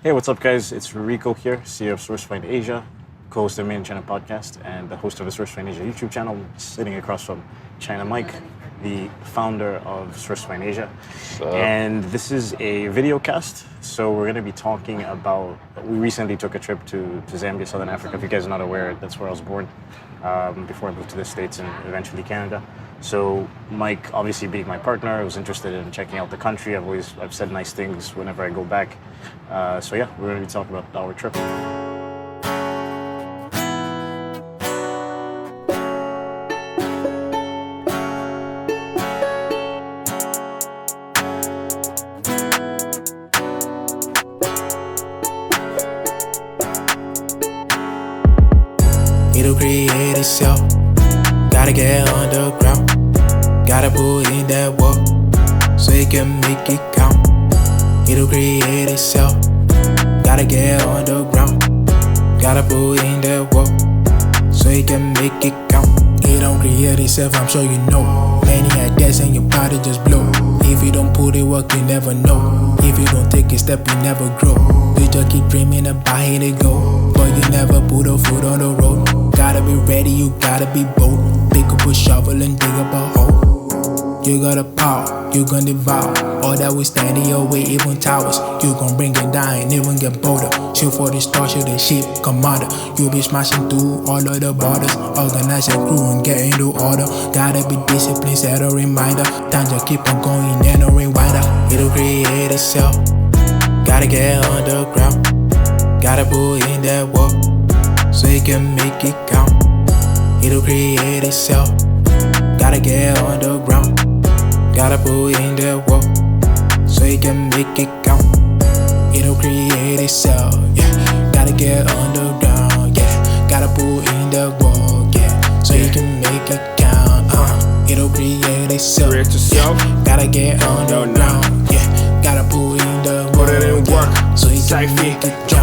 Hey, what's up, guys? It's Rico here, CEO of SourceFind Asia, co-host of the Main China podcast, and the host of the SourceFind Asia YouTube channel, sitting across from ChinaMike, the founder of SourceFind Asia. And this is a video cast, so we're going to be talking about, we recently took a trip to Zambia, Southern Africa. If you guys are not aware, that's where I was born before I moved to the States and eventually Canada. So Mike, obviously being my partner, was interested in checking out the country. I've said nice things whenever I go back. So yeah, we're going to be talking about our trip. It'll create itself. Gotta get underground. Gotta put in that work so it can make it count. It'll create itself. Gotta get underground. Gotta put in that work so it can make it count. It don't create itself, I'm sure you know. Many ideas and your body just blow. If you don't put it work, you never know. If you don't take a step, you never grow. You just keep dreaming about here to go, but you never put a foot on the road. Gotta be ready, you gotta be bold. Pick up a shovel and dig up a hole. You got the power, you gon' devour all that will stand in your way, even towers. You gon' bring it down, even get bolder. Shoot for the stars, shoot the ship, commander. You be smashing through all of the borders. Organize your crew and get into order. Gotta be disciplined, set a reminder. Time to keep on going and no rewinder. It'll create itself. Gotta get underground. Gotta put in that work so it can make it count. It'll create itself. Gotta get underground. Gotta put in that work so it can make it count. It'll create itself, yeah. Gotta get underground, yeah. Gotta put in that work, yeah, so it can make it count. It'll create itself, yeah. Gotta get underground, yeah. Gotta put in the work, yeah, so it can make it count.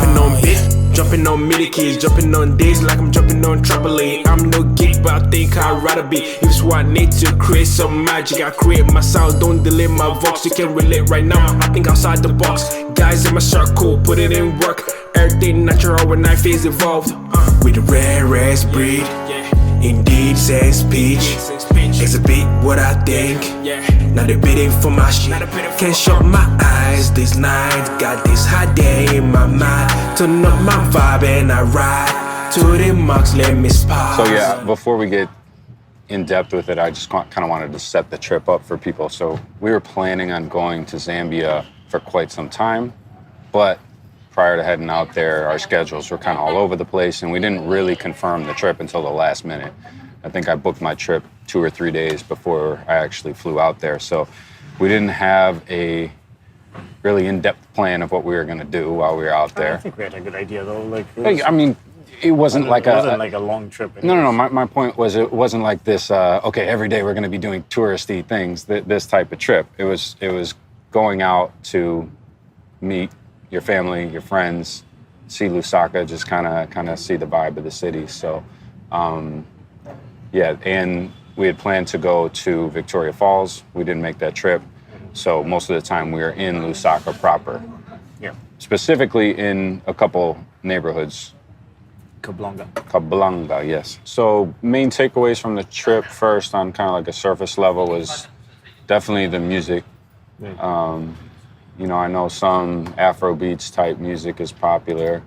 Jumping on MIDI keys, jumping on days like I'm jumping on trampoline. I'm no geek, but I think I'd rather be. It's what I need to create some magic. I create my sound, don't delay my vox. You can relate right now, I think outside the box. Guys in my circle, put it in work. Everything natural when I phase evolved. With the rarest breed, indeed says speech. Exhibit what I think, not debating for my shit. Can't shut my eyes this night. Got this hot day in my mind. Turn up my vibe and I ride to the max, let me spot. So yeah, before we get in depth with it, I just kind of wanted to set the trip up for people. So we were planning on going to Zambia for quite some time, but prior to heading out there, our schedules were kind of all over the place and we didn't really confirm the trip until the last minute. I think I booked my trip 2 or 3 days before I actually flew out there. So we didn't have a really in-depth plan of what we were going to do while we were out there. I think we had a good idea, though. I mean, it wasn't like a long trip. No. My point was it wasn't like this, okay, every day we're going to be doing touristy things, this type of trip. It was going out to meet your family, your friends, see Lusaka, just kind of see the vibe of the city. So, yeah, and we had planned to go to Victoria Falls. We didn't make that trip. So most of the time we were in Lusaka proper. Yeah. Specifically in a couple neighborhoods. Kablanga, yes. So main takeaways from the trip first on kind of like a surface level was definitely the music. You know, I know some Afrobeats type music is popular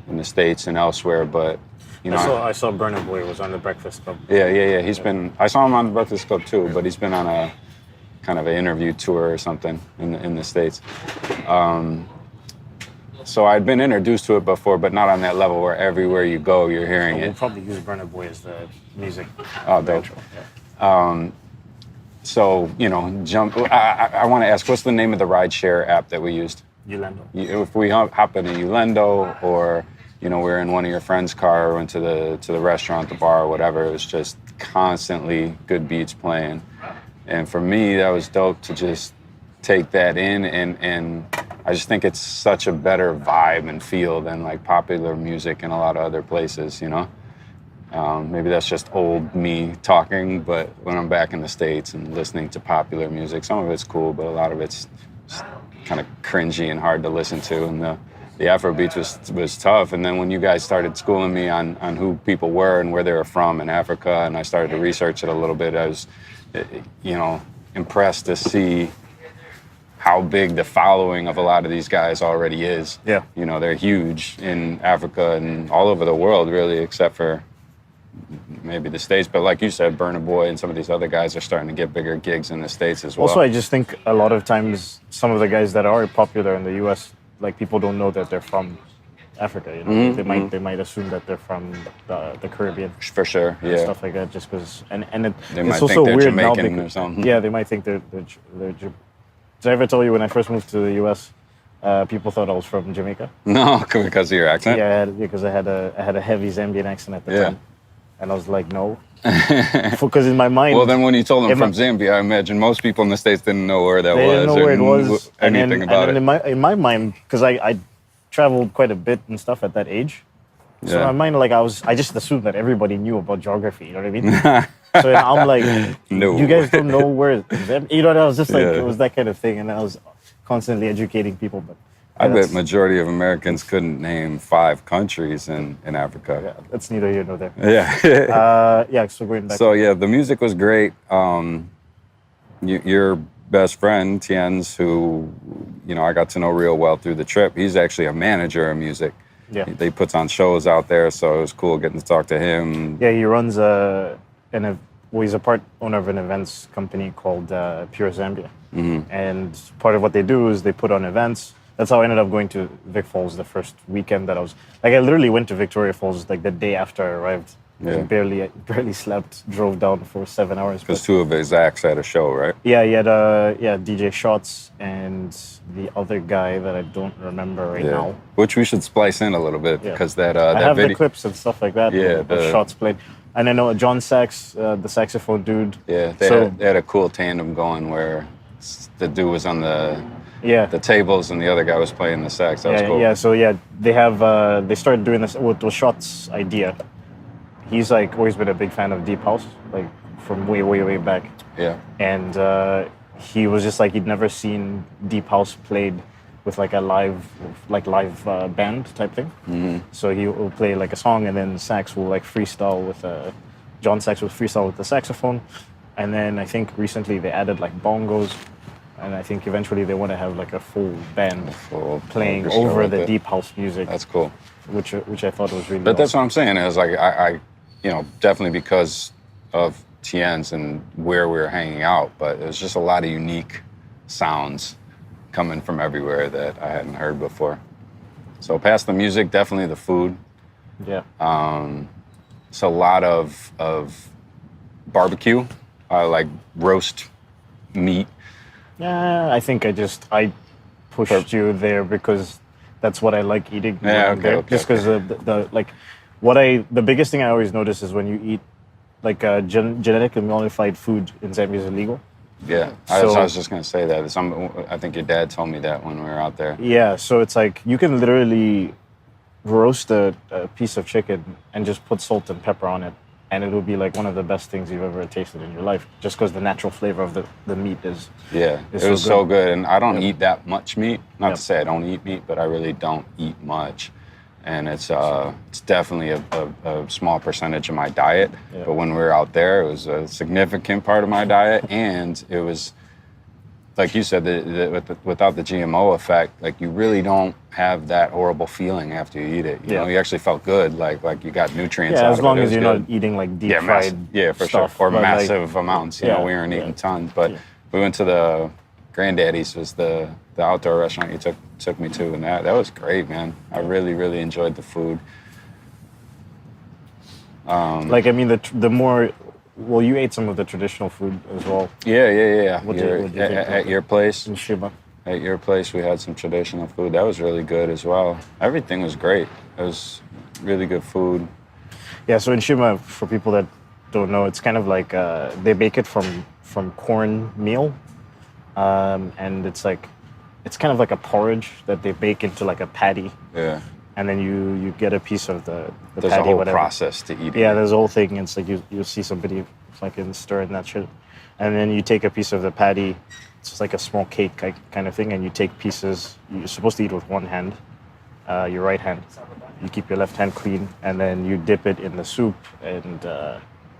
in the States and elsewhere, but you know, I saw Burna Boy was on the Breakfast Club. Yeah. I saw him on the Breakfast Club too, but he's been on a kind of an interview tour or something in the States. So I'd been introduced to it before, but not on that level where everywhere you go, you're hearing it. We'll probably use Burna Boy as the music. Oh, dope. Yeah. So, you know, I want to ask, what's the name of the rideshare app that we used? Ulendo. If we hop in a Ulendo, or, you know, we're in one of your friends' car, or went to the restaurant, the bar, or whatever, it was just constantly good beats playing. And for me, that was dope to just take that in, and I just think it's such a better vibe and feel than like popular music in a lot of other places, you know? Maybe that's just old me talking, but when I'm back in the States and listening to popular music, some of it's cool, but a lot of it's kind of cringy and hard to listen to. And the Afrobeats was tough. And then when you guys started schooling me on who people were and where they were from in Africa, and I started to research it a little bit, I was, impressed to see how big the following of a lot of these guys already is. Yeah. They're huge in Africa and all over the world, really, except for maybe the States. But like you said, Burna Boy and some of these other guys are starting to get bigger gigs in the States as well. Also, I just think a lot of times some of the guys that are popular in the U.S., like people don't know that they're from Africa. They might assume that they're from the Caribbean. For sure, yeah. And stuff like that, just because. And they it's might also think they're weird now Jamaican because, or something. Yeah, they might think they're Did I ever tell you when I first moved to the U.S., people thought I was from Jamaica? No, because of your accent? Yeah, because I had a heavy Zambian accent at the time. And I was like, no. Because in my mind... Well, then when you told them from Zambia, I imagine most people in the States didn't know where that was. They didn't know where it was. Anything about it. In my mind, because I traveled quite a bit and stuff at that age. So in my mind, like I just assumed that everybody knew about geography, you know what I mean? So I'm like, no. You guys don't know where, I was just like, it was that kind of thing. And I was constantly educating people. But I bet majority of Americans couldn't name 5 countries in Africa. Yeah, that's neither here nor there. Yeah. So going back. So yeah, the music was great. Your best friend, Tien's, who, I got to know real well through the trip, he's actually a manager of music. Yeah. They puts on shows out there, so it was cool getting to talk to him. Yeah, he runs he's a part owner of an events company called Pure Zambia. Mm-hmm. And part of what they do is they put on events. That's how I ended up going to Vic Falls the first weekend that I was... Like, I literally went to Victoria Falls, like, the day after I arrived. Yeah. Barely slept, drove down for 7 hours. Because 2 of his acts had a show, right? Yeah, he had DJ Shots and the other guy that I don't remember right now. Which we should splice in a little bit, because I have video... the clips and stuff like that. Yeah, the Shots played. And I know John Sax, the saxophone dude. Yeah, they had a cool tandem going where the dude was on the tables and the other guy was playing the sax. That was cool. Yeah, so they started doing this. Well, it was Shots' idea. He's like always been a big fan of Deep House, like from way, way, way back. Yeah. And he was just like, he'd never seen Deep House played with like a live band type thing. Mm-hmm. So he will play like a song, and then Sax will like freestyle with John Sax will freestyle with the saxophone. And then I think recently they added like bongos, and I think eventually they want to have like a full band playing over the Deep House music. That's cool. Which I thought was really. But that's what I'm saying is like I definitely because of Tien's and where we were hanging out, but it was just a lot of unique sounds coming from everywhere that I hadn't heard before. So past the music, definitely the food. Yeah. It's a lot of barbecue, like roast meat. Yeah, I think I pushed you there because that's what I like eating. Yeah, okay. Just because the biggest thing I always notice is when you eat like genetically modified food in Zambia is illegal. Yeah, I was just gonna say that. I think your dad told me that when we were out there. Yeah, so it's like you can literally roast a piece of chicken and just put salt and pepper on it, and it will be like one of the best things you've ever tasted in your life, just because the natural flavor of the meat is. Yeah, it was so good, and I don't eat that much meat. Not to say I don't eat meat, but I really don't eat much. And it's definitely a small percentage of my diet. Yeah. But when we were out there, it was a significant part of my diet. And it was, like you said, without the GMO effect, like you really don't have that horrible feeling after you eat it. You know, you actually felt good, like you got nutrients out of it. Yeah, as long as you're not eating like deep fried for stuff, sure. Or massive amounts. You know, we weren't eating tons. But we went to the Granddaddy's, was the outdoor restaurant you took me to, and that was great, man. I really, really enjoyed the food. The more, well, you ate some of the traditional food as well. Yeah. What did you think at your place? In Shiba. At your place, we had some traditional food. That was really good as well. Everything was great. It was really good food. Yeah, so in Shiba, for people that don't know, it's kind of like they bake it from corn meal. And it's kind of like a porridge that they bake into like a patty. Yeah. And then you get a piece of the there's patty, a whole whatever. process to eat it. Yeah, there's a whole thing. It's like you'll see somebody fucking stirring that shit. And then you take a piece of the patty, it's just like a small cake kind of thing, and you take pieces. You're supposed to eat with one hand. your right hand. You keep your left hand clean, and then you dip it in the soup, and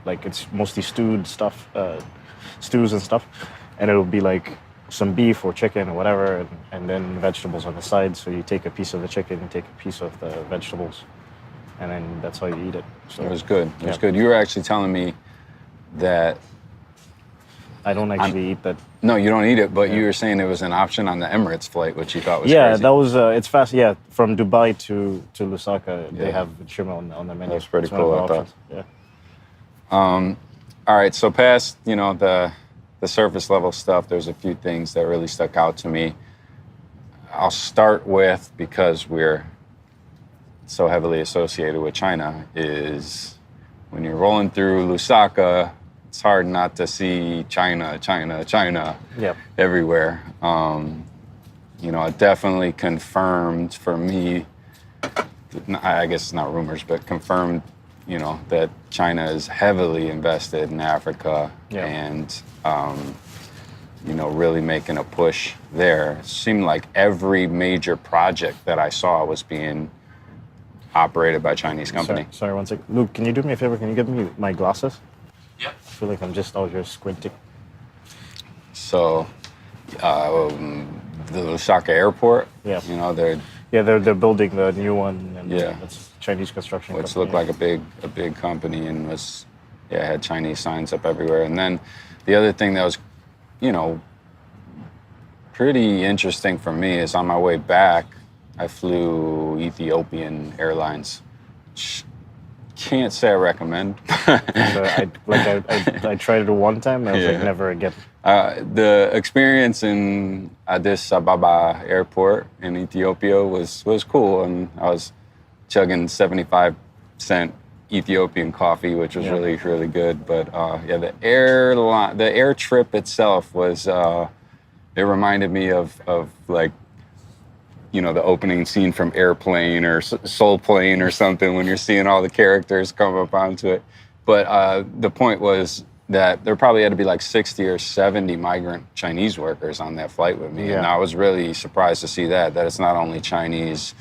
like it's mostly stews and stuff, and it'll be like some beef or chicken or whatever, and then vegetables on the side. So you take a piece of the chicken, you take a piece of the vegetables, and then that's how you eat it. So It was good. It was good. You were actually telling me that I don't actually eat that. no, you don't eat it, but you were saying it was an option on the Emirates flight, which you thought was Yeah, crazy. that was it's fast. Yeah, from Dubai to Lusaka, they have shrimp on the menu. That's pretty It's one of cool, the I thought. options. Yeah. All right, so past, the surface level stuff, there's a few things that really stuck out to me. I'll start with, because we're so heavily associated with China, is when you're rolling through Lusaka, it's hard not to see China Yep. everywhere. It definitely confirmed for me, I guess it's not rumors, but confirmed, that China is heavily invested in Africa and, really making a push there. It seemed like every major project that I saw was being operated by a Chinese company. Sorry, one second. Luke, can you do me a favor? Can you give me my glasses? Yep. I feel like I'm just out here squinting. So, the Lusaka airport, Yeah. they're They're building the new one, and Yeah. it's Chinese construction. which company. looked like a big company and had Chinese signs up everywhere. And then the other thing that was, pretty interesting for me is on my way back, I flew Ethiopian Airlines. Can't say I recommend. I tried it one time, and I was like, Yeah. never again. The experience in Addis Ababa airport in Ethiopia was cool, and I was chugging 75-cent Ethiopian coffee, which was really, really good. But the air trip itself was, it reminded me of like, the opening scene from Airplane or Soul Plane or something, when you're seeing all the characters come up onto it. But the point was that there probably had to be like 60 or 70 migrant Chinese workers on that flight with me. Yeah. And I was really surprised to see that it's not only Chinese,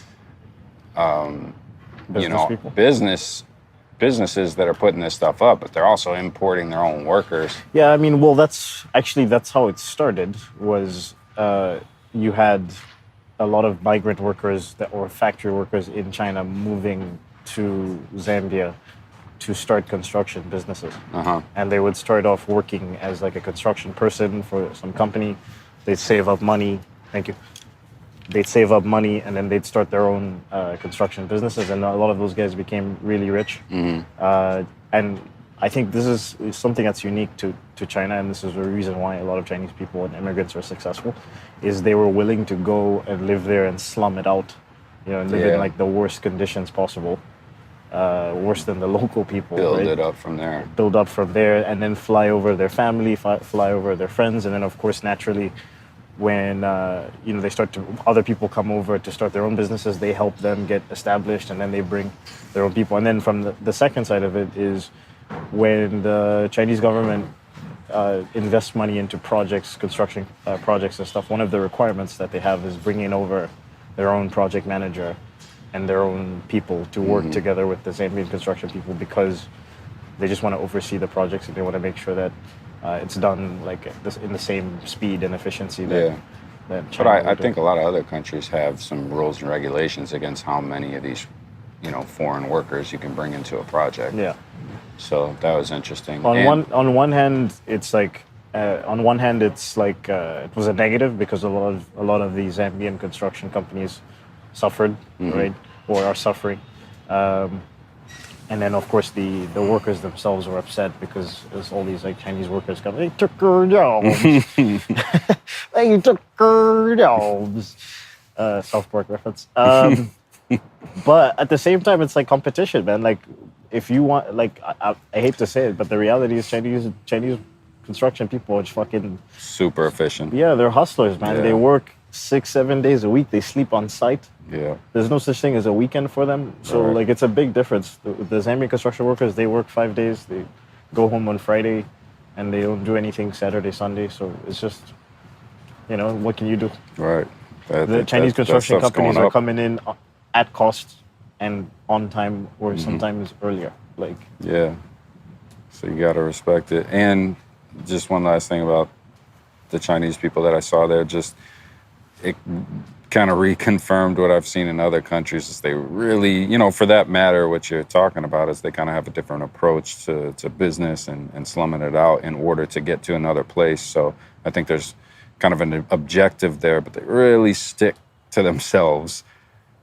People. businesses that are putting this stuff up, but they're also importing their own workers. Yeah, I mean, well, that's how it started. Was you had a lot of migrant workers or factory workers in China moving to Zambia to start construction businesses. And they would start off working as like a construction person for some company. They'd save up money. Thank you. They'd save up money, and then they'd start their own construction businesses. And a lot of those guys became really rich. And I think this is something that's unique to China, and this is the reason why a lot of Chinese people and immigrants are successful, is they were willing to go and live there and slum it out, and live in like the worst conditions possible, worse than the local people. Build right? it up from there. Build up from there, and then fly over their family, fly over their friends, and then of course naturally, when they start to, other people come over to start their own businesses, they help them get established, and then they bring their own people. And then from the second side of it is when the Chinese government invests money into construction projects and stuff, one of the requirements that they have is bringing over their own project manager and their own people to work together with the Zambian construction people, because they just want to oversee the projects, and they want to make sure that it's done like in the same speed and efficiency that China But I would do. think a lot of other countries have some rules and regulations against how many of these, foreign workers you can bring into a project. Yeah. So that was interesting. On one hand, it's like it was a negative, because a lot of the Zambian construction companies suffered, right, or are suffering, and then of course the workers themselves were upset, because there's all these like Chinese workers come, they took our jobs, they took our jobs. South Park reference. But at the same time, it's like competition, man. Like, if you want, like, I hate to say it, but the reality is Chinese construction people are just fucking, super efficient. yeah, they're hustlers, man. Yeah. They work 6-7 days a week. They sleep on site. Yeah. There's no such thing as a weekend for them. So, Right. like, it's a big difference. The Zambian construction workers, they work 5 days. They go home on Friday, and they don't do anything Saturday, Sunday. So it's just, what can you do? Right. The Chinese construction companies are coming in at cost and on time, or sometimes earlier. Like, Yeah. So you got to respect it. And just one last thing about the Chinese people that I saw there, just it kind of reconfirmed what I've seen in other countries is they really, for that matter, what you're talking about is they kind of have a different approach to business and slumming it out in order to get to another place. So I think there's kind of an objective there, but they really stick to themselves.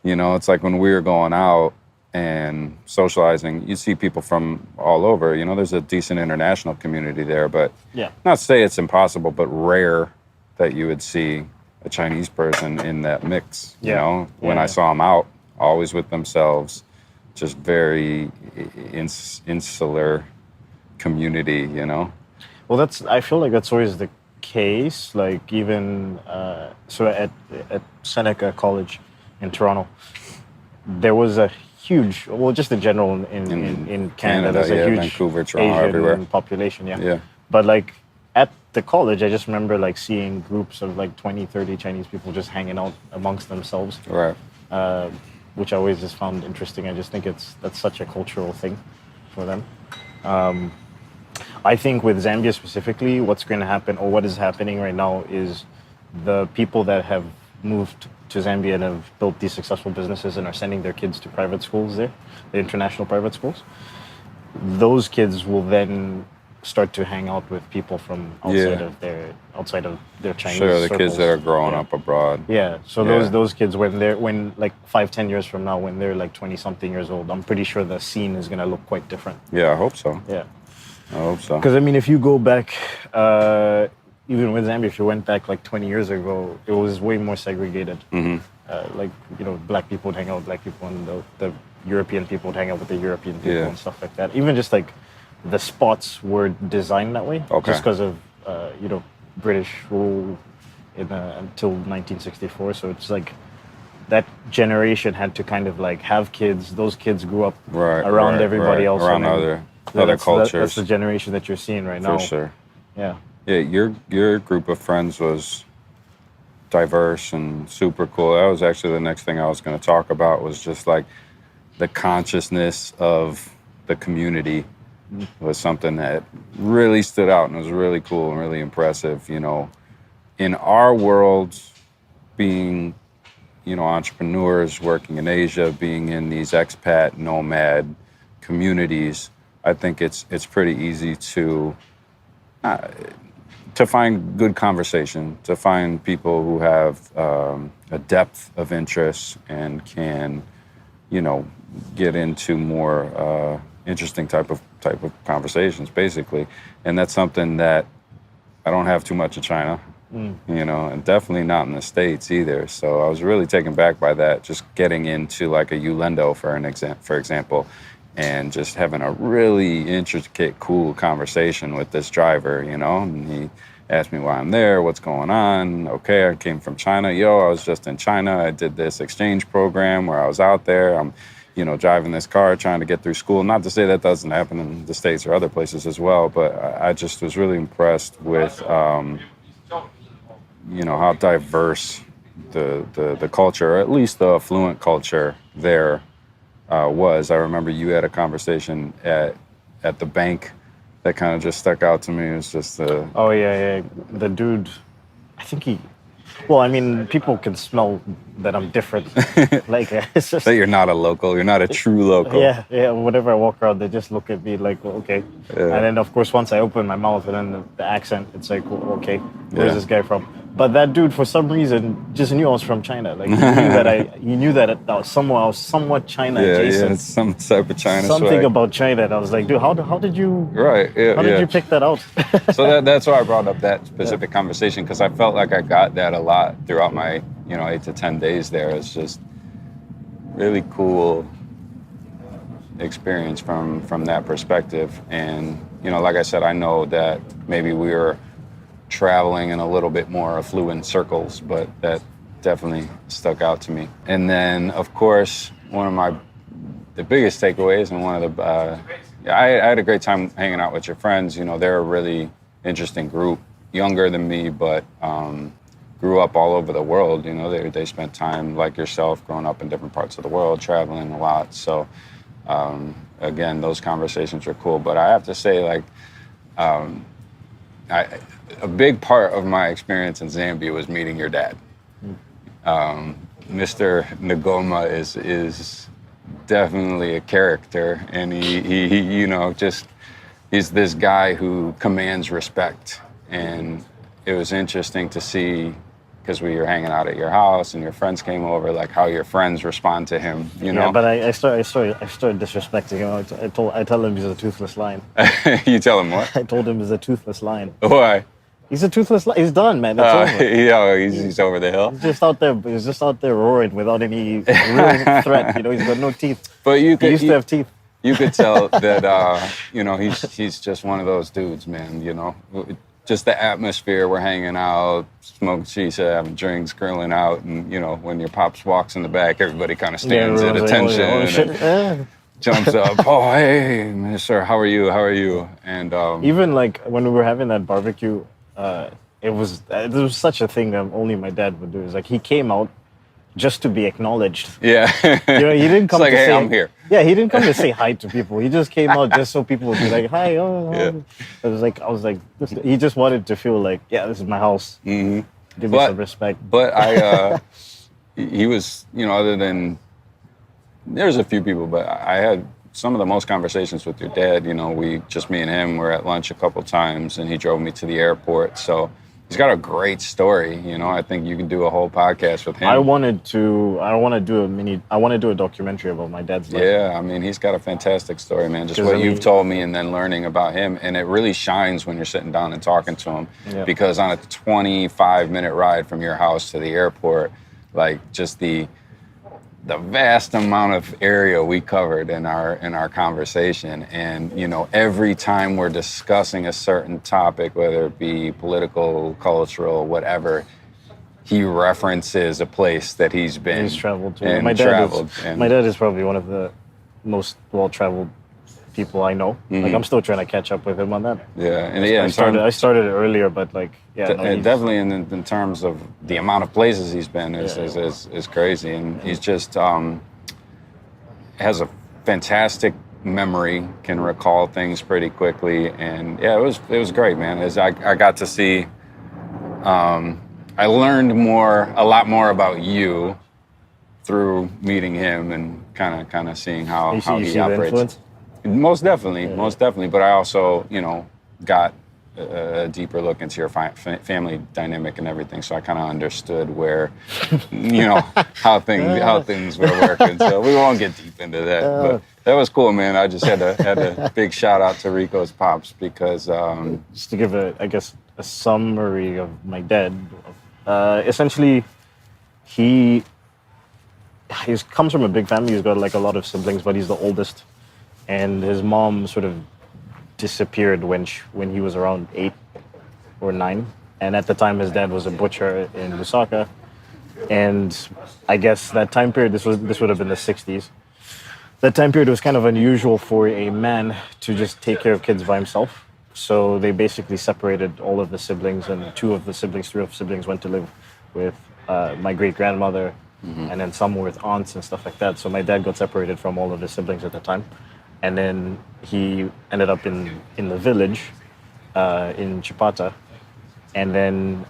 It's like when we were going out and socializing, you see people from all over. There's a decent international community there, but not to say it's impossible, but rare that you would see a Chinese person in that mix. When I saw them out, always with themselves, just very insular community. well, I feel like that's always the case. Like, even so at Seneca College in Toronto, there was a huge, just in general in Canada, there's a huge Vancouver, Toronto, Asian everywhere. population. Yeah. But like at the college, I just remember like seeing groups of like 20, 30 Chinese people just hanging out amongst themselves. Right. Which I always just found interesting. I just think that's such a cultural thing for them. I think with Zambia specifically, what's going to happen, or what is happening right now, is the people that have moved to Zambia and have built these successful businesses and are sending their kids to private schools there, the international private schools, those kids will then start to hang out with people from outside of their Chinese Sure, the circles. kids that are growing up abroad. Yeah, so those kids, when like 5-10 years from now, when they're like 20-something years old, I'm pretty sure the scene is going to look quite different. Yeah, I hope so. Yeah. I hope so. Because, I mean, if you go back, even with Zambia, if you went back like 20 years ago, it was way more segregated. Like, black people would hang out with black people, and the European people would hang out with the European people and stuff like that. Even just like the spots were designed that way, just because of, British rule until 1964. So it's like that generation had to kind of like have kids. Those kids grew up around everybody else. Around other cultures. That's the generation that you're seeing right now. For sure. Yeah. Yeah, your group of friends was diverse and super cool. That was actually the next thing I was going to talk about, was just like the consciousness of the community was something that really stood out and was really cool and really impressive. In our world, being, entrepreneurs working in Asia, being in these expat nomad communities, I think it's pretty easy to find good conversation, to find people who have a depth of interest and can, get into more interesting type of conversations, basically. And that's something that I don't have too much of China, and definitely not in the States either. So I was really taken back by that, just getting into like a Ulendo, for example, and just having a really intricate, cool conversation with this driver, and he asked me why I'm there, what's going on. Okay, I came from China. I was just in China. I did this exchange program where I was out there. I'm, driving this car, trying to get through school. Not to say that doesn't happen in the States or other places as well, but I just was really impressed with, how diverse the culture, or at least the affluent culture there was. I remember you had a conversation at the bank that kind of just stuck out to me. It was just Oh, yeah. The dude, I think people can smell that I'm different. Like, it's just... That you're not a local, you're not a true local. Yeah, whenever I walk around, they just look at me like, well, okay. Yeah. And then, of course, once I open my mouth and then the accent, it's like, well, okay, where's this guy from? But that dude, for some reason, just knew I was from China. Like, he knew that I was somewhat China adjacent. Yeah, some type of China Something swag. about China. And I was like, dude, how did you... Right, yeah, How did you pick that out? So that's why I brought up that specific conversation, because I felt like I got that a lot throughout my, 8 to 10 days there. It's just really cool experience from that perspective. And, like I said, I know that maybe we were traveling in a little bit more affluent circles, but that definitely stuck out to me. And then, of course, one of the biggest takeaways, and one of the, I had a great time hanging out with your friends. They're a really interesting group, younger than me, but grew up all over the world. You know, they spent time like yourself, growing up in different parts of the world, traveling a lot. So again, those conversations are cool. But I have to say, like, a big part of my experience in Zambia was meeting your dad. Mr. Ngoma is definitely a character, and he you know, just he's this guy who commands respect. And it was interesting to see, because we were hanging out at your house and your friends came over, like how your friends respond to him, you know? Yeah, but I started disrespecting him. I tell him he's a toothless lion. You tell him what? I told him he's a toothless lion. Why? He's a toothless lion. He's done, man. It's over. Yeah, he's over the hill. He's just out there roaring without any real threat. You know, he's got no teeth. But He used to have teeth. You could tell that, you know, he's just one of those dudes, man, you know? Just the atmosphere, we're hanging out, smoking shisha, having drinks, grilling out, and, you know, when your pops walks in the back, everybody kind of stands at attention and jumps up. Oh, hey, mister, how are you? How are you? And even like when we were having that barbecue, it was such a thing that only my dad would do. Is like he came out just to be acknowledged. Yeah. You know, he didn't come it's like, to hey, say, I'm here. Yeah, he didn't come to say hi to people. He just came out just so people would be like, hi, oh. Yeah. I was like, he just wanted to feel like, yeah, this is my house. Mm-hmm. Give me some respect. But he was, you know, other than, there's a few people, but I had some of the most conversations with your dad. You know, me and him were at lunch a couple times, and he drove me to the airport. So he's got a great story. You know, I think you can do a whole podcast with him. I want to do a documentary about my dad's life. Yeah, I mean, he's got a fantastic story, man. Just what you've told me and then learning about him. And it really shines when you're sitting down and talking to him. Yeah. Because on a 25-minute ride from your house to the airport, like just the vast amount of area we covered in our conversation. And, you know, every time we're discussing a certain topic, whether it be political, cultural, whatever, he references a place that he's been. He's traveled to. And my dad is probably one of the most well-traveled people I know. Mm-hmm. Like, I'm still trying to catch up with him on that. Yeah, and yeah, I started earlier, but like, yeah, definitely in terms of the amount of places he's been is crazy, and he's just has a fantastic memory, can recall things pretty quickly, and yeah, it was great, man. As I got to see, I learned a lot more about you through meeting him and kind of seeing how he operates. Most definitely. But I also, you know, got a deeper look into your family dynamic and everything, so I kind of understood where, you know, how things were working. So we won't get deep into that, but that was cool, man. I just had a big shout out to Rico's pops because just to give a summary of my dad. Essentially, he comes from a big family. He's got like a lot of siblings, but he's the oldest. And his mom sort of disappeared when he was around 8 or 9. And at the time, his dad was a butcher in Lusaka. And I guess that time period, this would have been the 60s. That time period was kind of unusual for a man to just take care of kids by himself. So they basically separated all of the siblings, and 3 of the siblings went to live with my great-grandmother, and then some were with aunts and stuff like that. So my dad got separated from all of his siblings at the time. And then he ended up in the village in Chipata, and then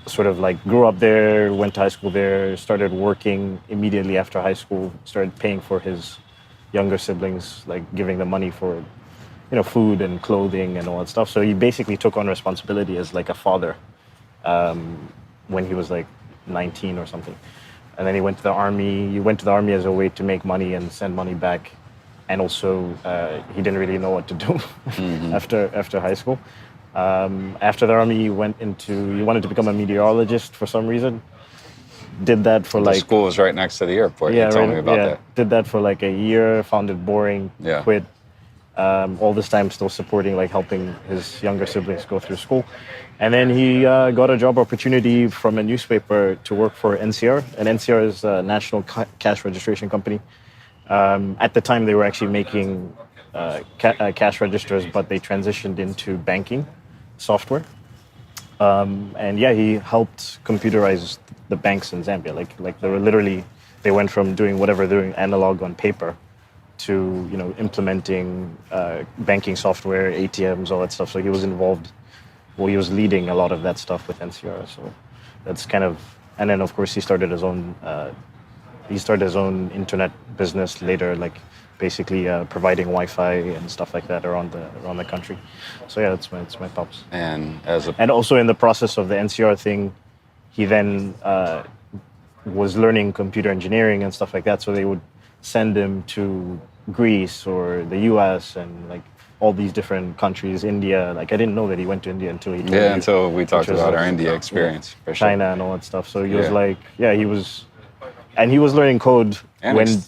sort of like grew up there, went to high school there, started working immediately after high school, started paying for his younger siblings, like giving them money for, you know, food and clothing and all that stuff. So he basically took on responsibility as like a father when he was like 19 or something. And then he went to the army. He went to the army as a way to make money and send money back. And also, he didn't really know what to do after high school. After the army, he wanted to become a meteorologist for some reason. Did that for the school was right next to the airport. Yeah, you told me about that. Did that for like a year, found it boring, quit. All this time still supporting, like helping his younger siblings go through school. And then he got a job opportunity from a newspaper to work for NCR. And NCR is a national cash registration company. At the time, they were actually making cash registers, but they transitioned into banking software. And yeah, he helped computerize the banks in Zambia. Like they went from doing whatever they're doing analog on paper to implementing banking software, ATMs, all that stuff. So he was involved. Well, he was leading a lot of that stuff with NCR. So that's kind of, and then of course he started his own. He started his own internet business later, like basically providing Wi-Fi and stuff like that around the country. So yeah, it's my pops. And also in the process of the NCR thing, he then was learning computer engineering and stuff like that. So they would send him to Greece or the U.S. and like all these different countries, India. Like I didn't know that he went to India until he told me, until we talked about our India experience, for sure. China and all that stuff. So he was like, he was. And he was learning code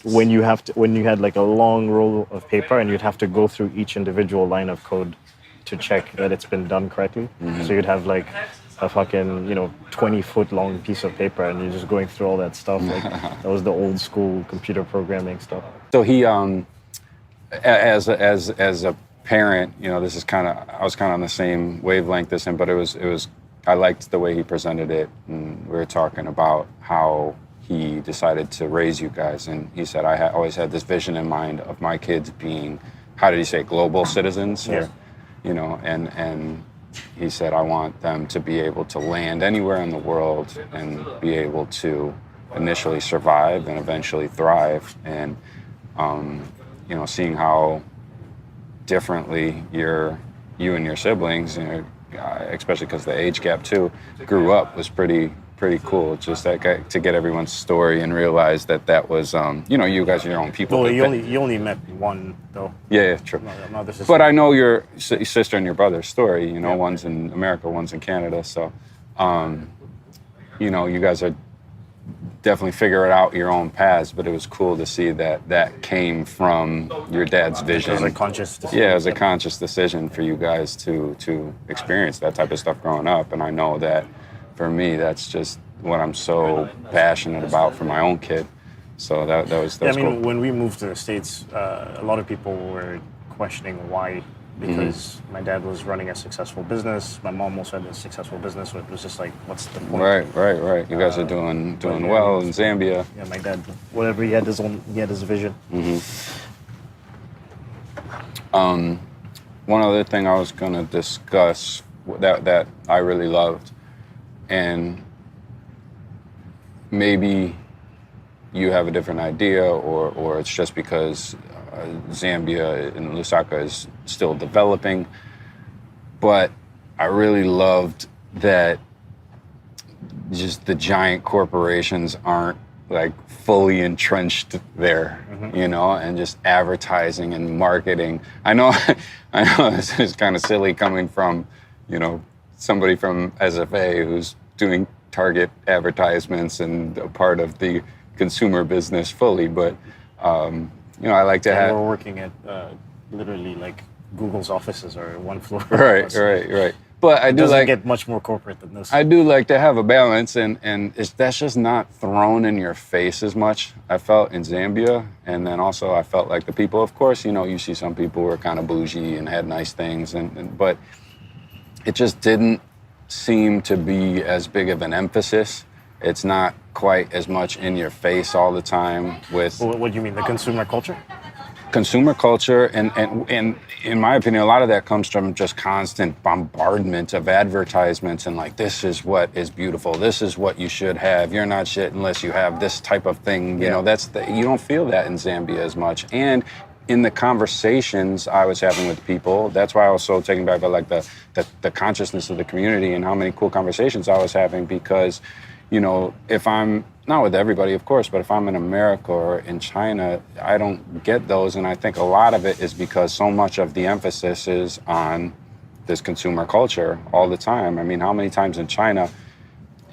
when you had like a long roll of paper and you'd have to go through each individual line of code to check that it's been done correctly. Mm-hmm. So you'd have like a fucking 20-foot long piece of paper and you're just going through all that stuff. Like that was the old school computer programming stuff. So he as a parent, this is I was kind of on the same wavelength as him, but it was I liked the way he presented it, and we were talking about how he decided to raise you guys, and he said, I always had this vision in mind of my kids being, how did he say, global citizens? Yeah. And he said, I want them to be able to land anywhere in the world and be able to initially survive and eventually thrive. And, seeing how differently you and your siblings, especially because the age gap too, grew up was pretty cool. Just that to get everyone's story and realize that was you guys are your own people. Well, you only met one though. Yeah, true. No, but I know your sister and your brother's story. One's in America, one's in Canada. So, you guys are definitely figuring out your own paths. But it was cool to see that came from your dad's vision. It was a conscious decision. Yeah, it was a conscious decision for you guys to experience that type of stuff growing up. And I know that. For me, that's just what I'm so passionate about for my own kid. So that was cool. When we moved to the States, a lot of people were questioning why, because my dad was running a successful business. My mom also had a successful business, so it was just like, what's the point? Right. You guys are doing well in Zambia. Yeah, my dad, whatever, he had his vision. Mm-hmm. One other thing I was going to discuss that I really loved, and maybe you have a different idea, or it's just because Zambia and Lusaka is still developing. But I really loved that just the giant corporations aren't like fully entrenched there, and just advertising and marketing. I know this is kind of silly coming from, somebody from SFA who's doing target advertisements and a part of the consumer business fully, but I like to have. We're working at literally like Google's offices are one floor. Right. But I do doesn't get much more corporate than this. I do like to have a balance, and that's just not thrown in your face as much. I felt in Zambia, and then also I felt like the people. Of course, you see some people who are kind of bougie and had nice things, but it just didn't seem to be as big of an emphasis. It's not quite as much in your face all the time with. What do you mean, the consumer culture? Consumer culture, and in my opinion, a lot of that comes from just constant bombardment of advertisements and like, this is what is beautiful, this is what you should have, you're not shit unless you have this type of thing. You don't feel that in Zambia as much. And in the conversations I was having with people, that's why I was so taken back by like the consciousness of the community and how many cool conversations I was having, because if I'm, not with everybody, of course, but if I'm in America or in China, I don't get those. And I think a lot of it is because so much of the emphasis is on this consumer culture all the time. I mean, how many times in China,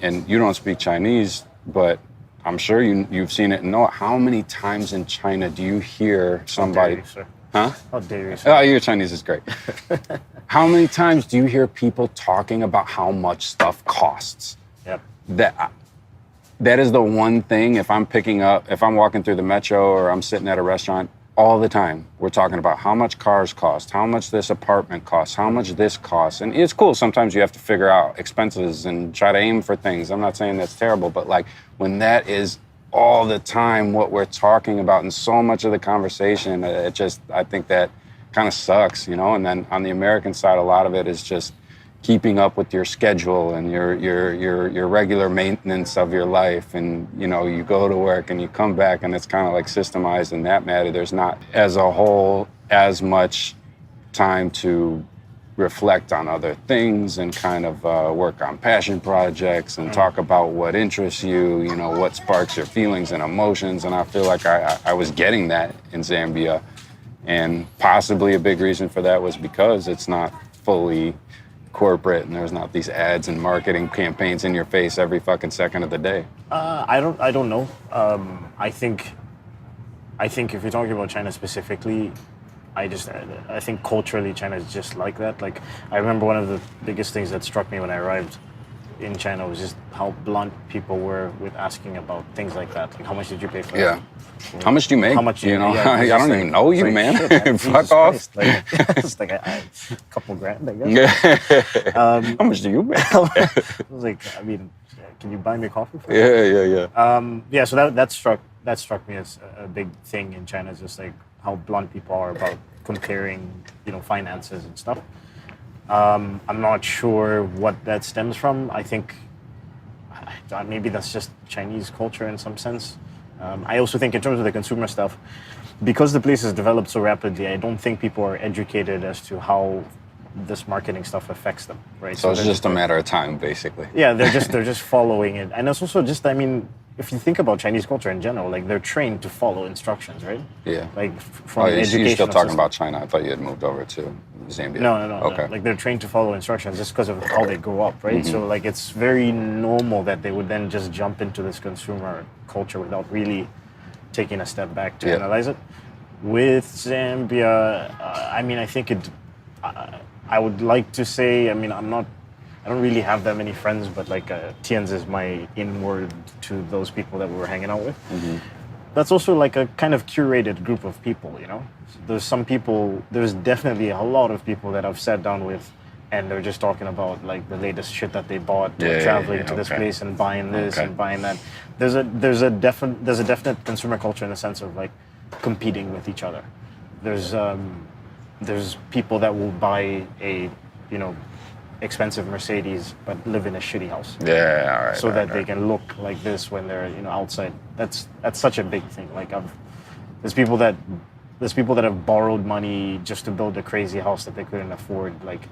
and you don't speak Chinese, but I'm sure you've seen it and know it, how many times in China do you hear somebody... How dare you, sir? Huh? How dare you, sir? Oh, your Chinese is great. How many times do you hear people talking about how much stuff costs? Yep. That is the one thing, if I'm walking through the metro or I'm sitting at a restaurant, all the time. We're talking about how much cars cost, how much this apartment costs, how much this costs. And it's cool. Sometimes you have to figure out expenses and try to aim for things. I'm not saying that's terrible, but like when that is all the time what we're talking about in so much of the conversation, I think that kind of sucks, you know? And then on the American side, a lot of it is just keeping up with your schedule and your regular maintenance of your life. And, you know, you go to work and you come back and it's kind of like systemized in that matter. There's not, as a whole, as much time to reflect on other things and kind of work on passion projects and talk about what interests you, you know, what sparks your feelings and emotions. And I feel like I was getting that in Zambia. And possibly a big reason for that was because it's not fully corporate and there's not these ads and marketing campaigns in your face every fucking second of the day. I don't know. I think if you're talking about China specifically, I think culturally China is just like that. Like I remember one of the biggest things that struck me when I arrived in China was just how blunt people were with asking about things like that. Like how much did you pay for that? Yeah. How much do you make? How much you know? yeah, I don't even know you, like, man. Shit, man. Fuck off. Christ. Like, it's like a couple grand, I guess. How much do you make? I was like, I mean, can you buy me coffee for Yeah. yeah, so that struck me as a big thing in China, is just like how blunt people are about comparing, you know, finances and stuff. I'm not sure what that stems from. I think maybe that's just Chinese culture in some sense. I also think in terms of the consumer stuff, because the place has developed so rapidly, I don't think people are educated as to how this marketing stuff affects them, right? So it's just a matter of time, basically. Yeah, they're just following it. And it's also just, I mean, if you think about Chinese culture in general, like they're trained to follow instructions, right? Yeah. Like from You're education. still talking about China. I thought you had moved over to Zambia. No. Okay. Like they're trained to follow instructions just because of how they grow up, right? So like it's very normal that they would then just jump into this consumer culture without really taking a step back to analyze it. With Zambia, I mean, I think I would like to say, I mean, I don't really have that many friends, but like Tienz is my in-word to those people that we were hanging out with. That's also like a kind of curated group of people, you know? There's definitely a lot of people that I've sat down with and they're just talking about like the latest shit that they bought, traveling to this place and buying this and buying that. There's a definite consumer culture in the sense of like competing with each other. There's people that will buy a, you know, expensive Mercedes but live in a shitty house. Yeah, all right. So that they can look like this when they're, you know, outside. That's such a big thing. Like there's people that have borrowed money just to build a crazy house that they couldn't afford. Like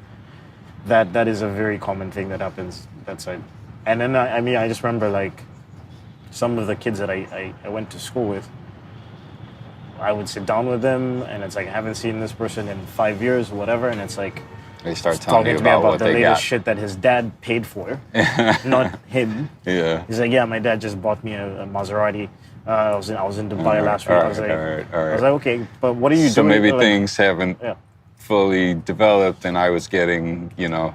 that is a very common thing that happens that side. And then I mean I just remember like some of the kids that I went to school with, I would sit down with them and it's like I haven't seen this person in 5 years or whatever, and it's like they start talking to me about what the they latest got. shit that his dad paid for, not him. Yeah. He's like, yeah, my dad just bought me a Maserati. I was in Dubai last week. I was like, I was like, okay, but what are you doing? So maybe like, things haven't fully developed, and I was getting, you know,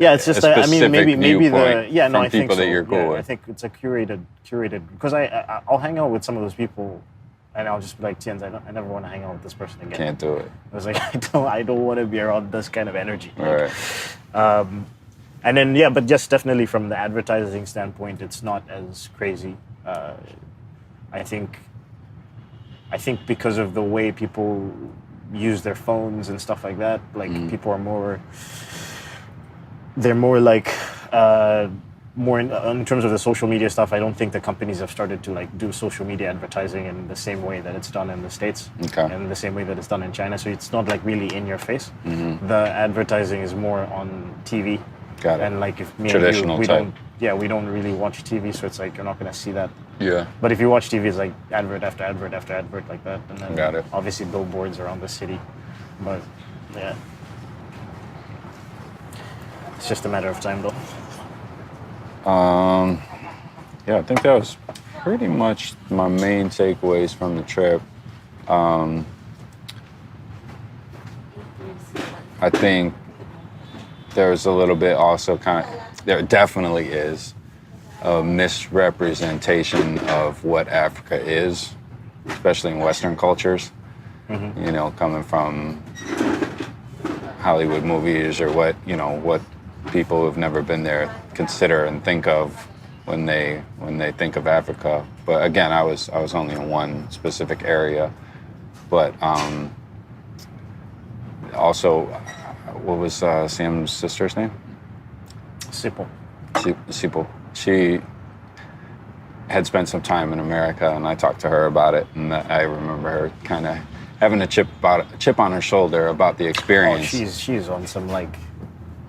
yeah, it's just I mean maybe the from I think people so. that you're cool with. I think it's a curated because I'll hang out with some of those people. And I'll just be like, Tienz, I never want to hang out with this person again. Can't do it. I was like, I don't want to be around this kind of energy. Right. And then, but just definitely from the advertising standpoint, it's not as crazy. I think because of the way people use their phones and stuff like that, like people are they're more like, more in terms of the social media stuff, I don't think the companies have started to like do social media advertising in the same way that it's done in the States and the same way that it's done in China. So it's not like really in your face. The advertising is more on TV. Got it. And like if me Traditional and you, type. we don't really watch TV, so it's like you're not going to see that. Yeah. But if you watch TV, it's like advert after advert after advert like that. And then Got it. obviously billboards around the city. But yeah. It's just a matter of time though. Yeah, I think that was pretty much my main takeaways from the trip. I think there's a little bit also there definitely is a misrepresentation of what Africa is, especially in Western cultures. You know, coming from Hollywood movies or what people who've never been there consider and think of when they think of Africa. But again, I was only in one specific area. But also, what was Sam's sister's name? Simple. Sipho. She had spent some time in America, and I talked to her about it, and I remember her kind of having a chip on her shoulder about the Oh, experience. she's on some like.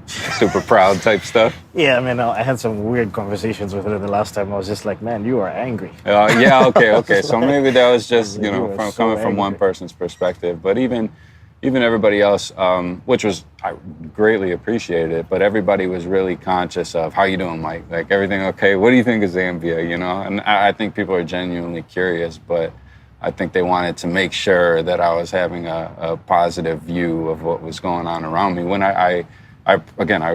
Super proud type stuff. Yeah, I mean, I had some weird conversations with her the last time. I was just like, man, you are angry. Yeah, okay. So maybe that was just, You were from so coming from one angry. person's perspective. But even everybody else, which was, I greatly appreciated it, but everybody was really conscious of, how you doing, Mike? Like, everything okay? What do you think of Zambia, you know? And I think people are genuinely curious, but I think they wanted to make sure that I was having a positive view of what was going on around me. When I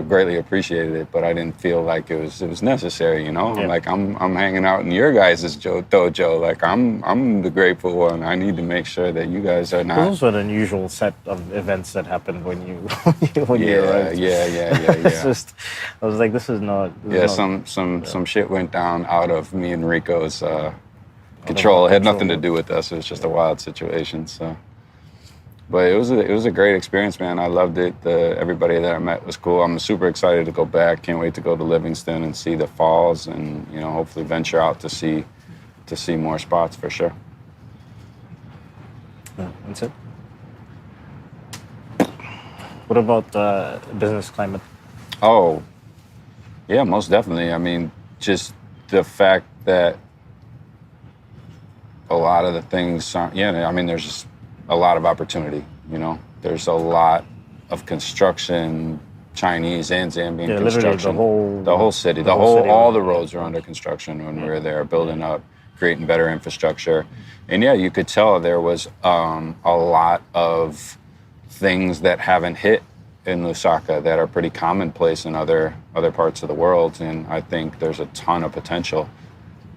greatly appreciated it, but I didn't feel like it was necessary, you know? Yeah. Like, I'm hanging out in your guys' dojo. Like, I'm the grateful one. I need to make sure that you guys are It was not. also an unusual set of events that happened when you Yeah. arrived. It's just, I was like, this is not. Some shit went down out of me and Rico's control. It had nothing to do with us. It was just a wild situation. So, but it was a great experience, man. I loved it. Everybody that I met was cool. I'm super excited to go back. Can't wait to go to Livingston and see the falls, and hopefully venture out to see more spots for sure. Yeah, that's it. What about business climate? Oh, yeah, most definitely. I mean, just the fact that a lot of the things aren't, I mean, there's just a lot of opportunity, There's a lot of construction, Chinese and Zambian Yeah, literally construction. the whole City. the whole city. All the roads are under construction when we were there, building up, creating better infrastructure. And yeah, you could tell there was a lot of things that haven't hit in Lusaka that are pretty commonplace in other parts of the world. And I think there's a ton of potential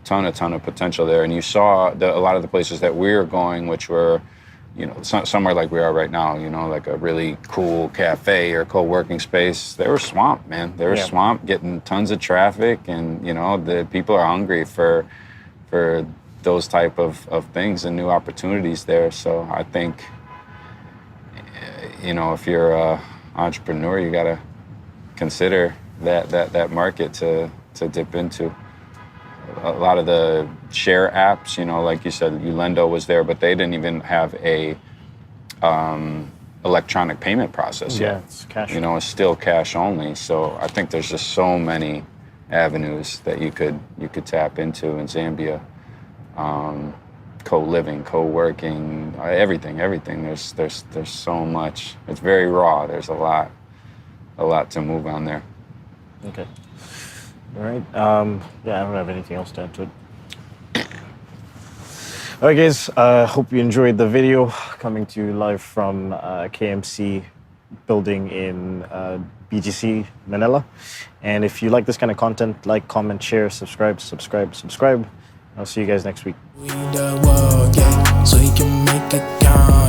there. And you saw a lot of the places that we're going, which were, somewhere like we are right now, like a really cool cafe or co-working space. They were swamped, man. They were swamped, getting tons of traffic, and the people are hungry for those type of things and new opportunities there. So I think, if you're an entrepreneur, you got to consider that market to dip into. A lot of the share apps, like you said, Ulendo was there, but they didn't even have a electronic payment process yet. Yeah, it's cash. It's still cash only. So I think there's just so many avenues that you could tap into in Zambia. Co-living, co-working, everything. There's so much. It's very raw. There's a lot to move on there. Okay. All right. I don't have anything else to add to it. All right, guys. Hope you enjoyed the video coming to you live from KMC building in BGC, Manila. And if you like this kind of content, like, comment, share, subscribe. I'll see you guys next week. We the world, yeah, so you can make it count.